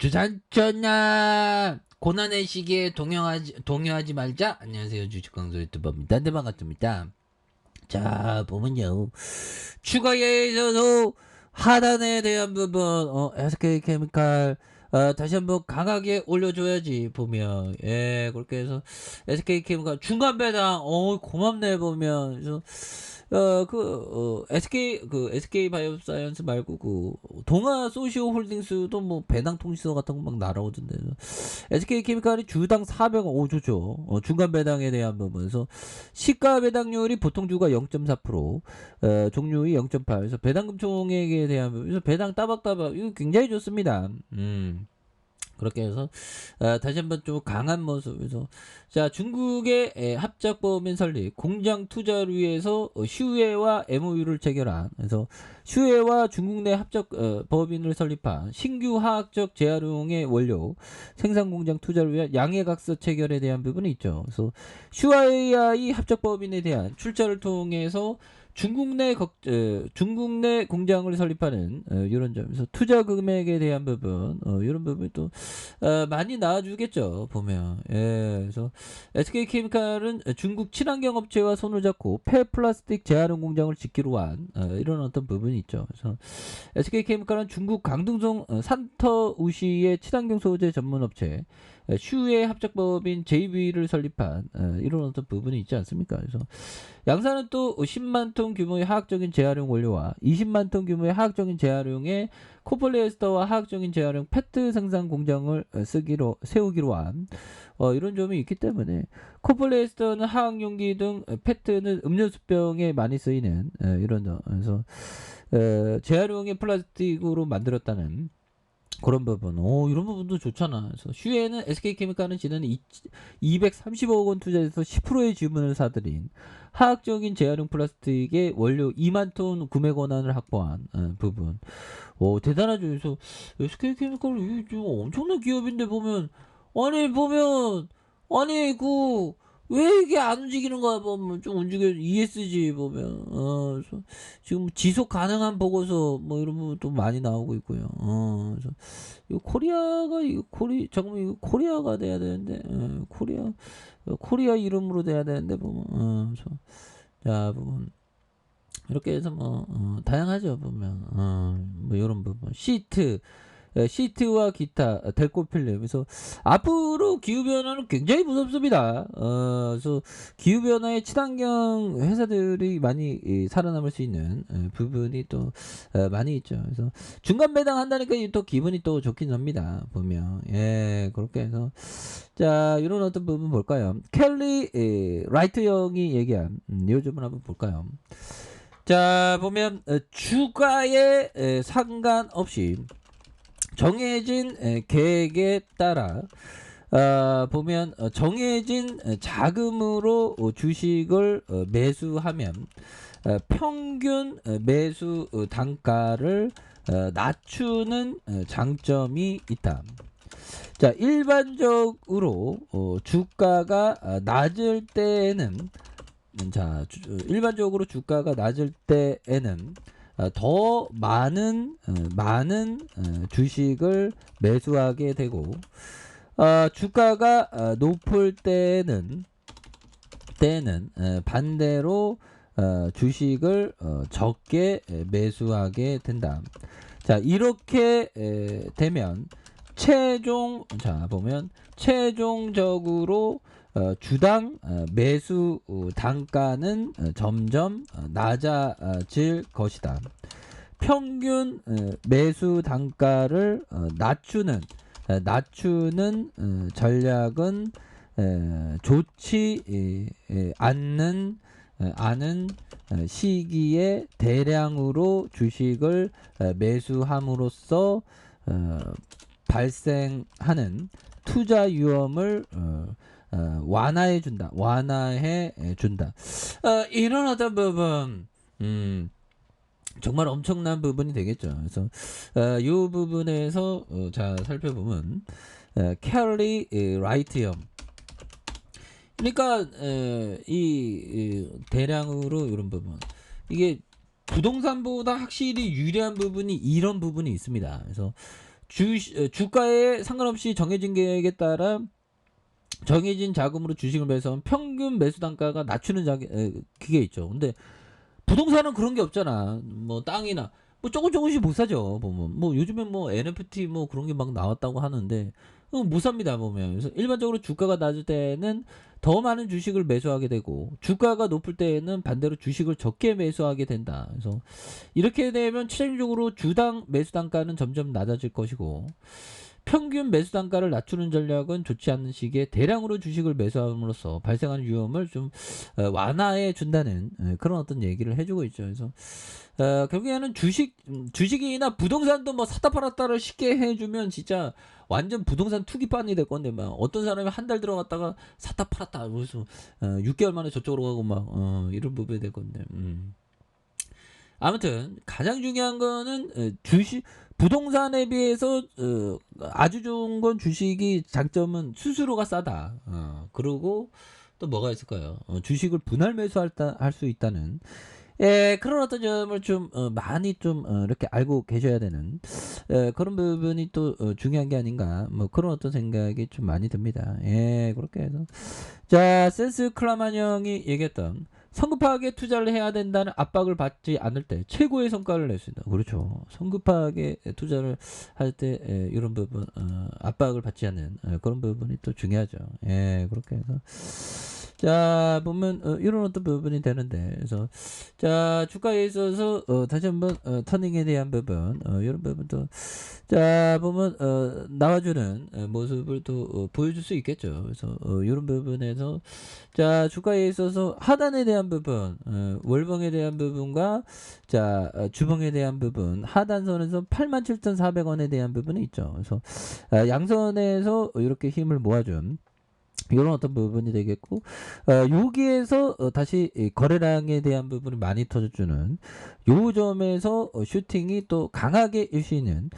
주산전야 고난의 시기에 동요하지 말자. 안녕하세요, 주식광수 유튜버입니다. 네, 반갑습니다. 자, 보면요, 추가에 있어서 하단에 대한 부분, SK케미칼 다시 한번 강하게 올려줘야지. 보면, 예, 그렇게 해서 SK케미칼 중간 배당, 고맙네. 보면, 그래서 SK 바이오사이언스 말고 동아 소시오홀딩스도 뭐 배당 통지서 같은 거 막 날아오던데. SK케미칼이 주당 400원, 좋죠. 중간 배당에 대한 부분에서 시가 배당률이 보통 주가 0.4%, 종류이 0.8. 그래서 배당금 총액에 대한 부분에서 배당 따박따박 이거 굉장히 좋습니다. 그렇게 해서 다시 한번 좀 강한 모습에서, 자, 중국의 합작법인 설립, 공장 투자를 위해서 슈웨와 MOU를 체결한, 그래서 슈웨와 중국 내 합작 법인을 설립한 신규 화학적 재활용의 원료 생산 공장 투자를 위한 양해각서 체결에 대한 부분이 있죠. 그래서 슈웨와 이 합작법인에 대한 출자를 통해서 중국 내 공장을 설립하는 이런 점에서 투자 금액에 대한 부분, 이런 부분이 또 많이 나와주겠죠. 보면, 예, 그래서 SK케미칼은 중국 친환경 업체와 손을 잡고 폐플라스틱 재활용 공장을 짓기로 한 이런 어떤 부분이 있죠. 그래서 SK케미칼은 중국 강등성 산터우시의 친환경 소재 전문 업체 슈의 합작법인 JV를 설립한 이런 어떤 부분이 있지 않습니까? 그래서 양산은 또 10만 톤 규모의 화학적인 재활용 원료와 20만 톤 규모의 화학적인 재활용의 코폴리에스터와 화학적인 재활용 페트 생산 공장을 세우기로 한 이런 점이 있기 때문에, 코폴리에스터는 화학용기 등 페트는 음료수병에 많이 쓰이는 이런 점. 그래서 재활용의 플라스틱으로 만들었다는 그런 부분, 이런 부분도 좋잖아. 그래서 슈에는 SK케미칼은 지난 230억 원 투자해서 10%의 지분을 사들인 화학적인 재활용 플라스틱의 원료 2만 톤 구매 권한을 확보한 부분. 대단하죠. 그래서 SK케미칼 이게 좀 엄청난 기업인데 보면, 아니 왜 이게 안 움직이는 거야? 보면 좀 움직여. ESG 보면, 그래서 지금 지속 가능한 보고서 뭐 이런 부분도 많이 나오고 있고요. 그래서 이거 잠깐만, 이거 코리아가 돼야 되는데, 코리아 이름으로 돼야 되는데 보면, 자, 보면 이렇게 해서 뭐 다양하죠. 보면 뭐 이런 부분, 시트와 기타 델코필름. 그래서 앞으로 기후변화는 굉장히 무섭습니다. 그래서 기후변화에 친환경 회사들이 많이 살아남을 수 있는 부분이 또 많이 있죠. 그래서 중간 배당 한다니까 또 기분이 또 좋긴 합니다. 보면, 예, 그렇게 해서, 자, 이런 어떤 부분 볼까요? 켈리 라이트 형이 얘기한 요즘은 한번 볼까요? 자, 보면 주가에 상관없이 정해진 계획에 따라 보면 정해진 자금으로 주식을 매수하면 평균 매수 단가를 낮추는 장점이 있다. 자, 일반적으로 주가가 낮을 때에는, 일반적으로 주가가 낮을 때에는 더 많은 주식을 매수하게 되고, 주가가 높을 때는 반대로 주식을 적게 매수하게 된다. 자, 이렇게 되면 보면 최종적으로 주당 매수 단가는 점점 낮아질 것이다. 평균 매수 단가를 낮추는 전략은 좋지 않은 시기에 대량으로 주식을 매수함으로써 발생하는 투자 위험을 완화해 준다. 이런 어떤 부분, 정말 엄청난 부분이 되겠죠. 그래서 이 부분에서 자, 살펴보면 켈리 라이트 형, 그러니까 이 대량으로 이런 부분, 이게 부동산보다 확실히 유리한 부분이 이런 부분이 있습니다. 그래서 주가에 상관없이 정해진 계획에 따라 정해진 자금으로 주식을 매수하면 평균 매수 단가가 낮추는 그게 있죠. 근데 부동산은 그런 게 없잖아. 뭐 땅이나 뭐 조금씩 못 사죠. 보면 뭐 요즘에 뭐 NFT 뭐 그런 게 막 나왔다고 하는데 못 삽니다. 보면 그래서 일반적으로 주가가 낮을 때는 더 많은 주식을 매수하게 되고 주가가 높을 때에는 반대로 주식을 적게 매수하게 된다. 그래서 이렇게 되면 최종적으로 주당 매수 단가는 점점 낮아질 것이고 평균 매수 단가를 낮추는 전략은 좋지 않은 시기에 대량으로 주식을 매수함으로써 발생하는 위험을 좀 완화해 준다는 그런 어떤 얘기를 해주고 있죠. 그래서 결국에는 주식이나 부동산도 뭐 사다 팔았다를 쉽게 해주면 진짜 완전 부동산 투기판이 될 건데 막 어떤 사람이 한 달 들어갔다가 사다 팔았다 그래서 6개월 만에 저쪽으로 가고 막 이런 부분이 될 건데. 아무튼 가장 중요한 거는 부동산에 비해서 아주 좋은 건 주식이 장점은 수수료가 싸다. 그리고 또 뭐가 있을까요? 주식을 분할 매수할 수 있다는 그런 어떤 점을 좀 많이 좀 이렇게 알고 계셔야 되는 그런 부분이 또 중요한 게 아닌가 뭐 그런 어떤 생각이 좀 많이 듭니다. 그렇게 해서 자 센스 클라만 형이 얘기했던 성급하게 투자를 해야 된다는 압박을 받지 않을 때 최고의 성과를 낼 수 있다. 그렇죠. 성급하게 투자를 할 때 이런 부분 압박을 받지 않는 그런 부분이 또 중요하죠. 그렇게 해서 자 보면 이런 어떤 부분이 되는데 그래서 자 주가에 있어서 다시 한번 터닝에 대한 부분 이런 부분도 자 보면 나와주는 모습을 또 보여줄 수 있겠죠. 그래서 이런 부분에서 자 주가에 있어서 하단에 대한 부분 월봉에 대한 부분과 자 주봉에 대한 부분 하단선에서 87,400원에 대한 부분이 있죠. 그래서 양선에서 이렇게 힘을 모아준 이런 어떤 부분이 되겠고 여기에서 다시 거래량에 대한 부분이 많이 터져주는 요 점에서 슈팅이 또 강하게 일 수 있는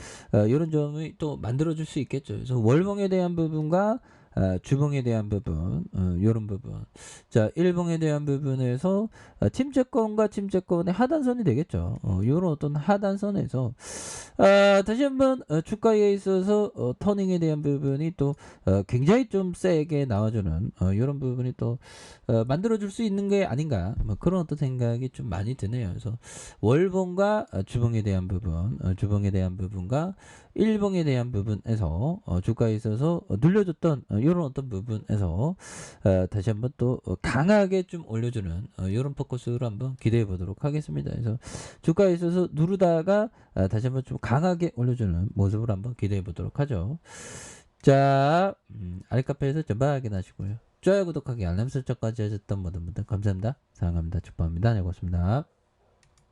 이런 점이 또 만들어줄 수 있겠죠. 그래서 월봉에 대한 부분과 주봉에 대한 부분 이런 부분 자 일봉에 대한 부분에서 침체권과 침체권의 하단선이 되겠죠. 이런 어떤 하단선에서 다시 한번 주가에 있어서 터닝에 대한 부분이 또 굉장히 좀 세게 나와주는 이런 부분이 또 만들어줄 수 있는 게 아닌가 뭐 그런 어떤 생각이 좀 많이 드네요. 그래서 월봉과 주봉에 대한 부분 주봉에 대한 부분과 일봉에 대한 부분에서 주가에 있어서 눌려줬던 이런 어떤 부분에서 다시 한번 또 강하게 좀 올려주는 이런 포커스로 한번 기대해 보도록 하겠습니다. 그래서 주가에 있어서 누르다가 다시 한번 좀 강하게 올려주는 모습을 한번 기대해 보도록 하죠. 자 아랫카페에서 전방 확인하시고요. 좋아요 구독하기 알람 설정까지 하셨던 모든 분들 감사합니다. 사랑합니다. 축복합니다. 네 고맙습니다.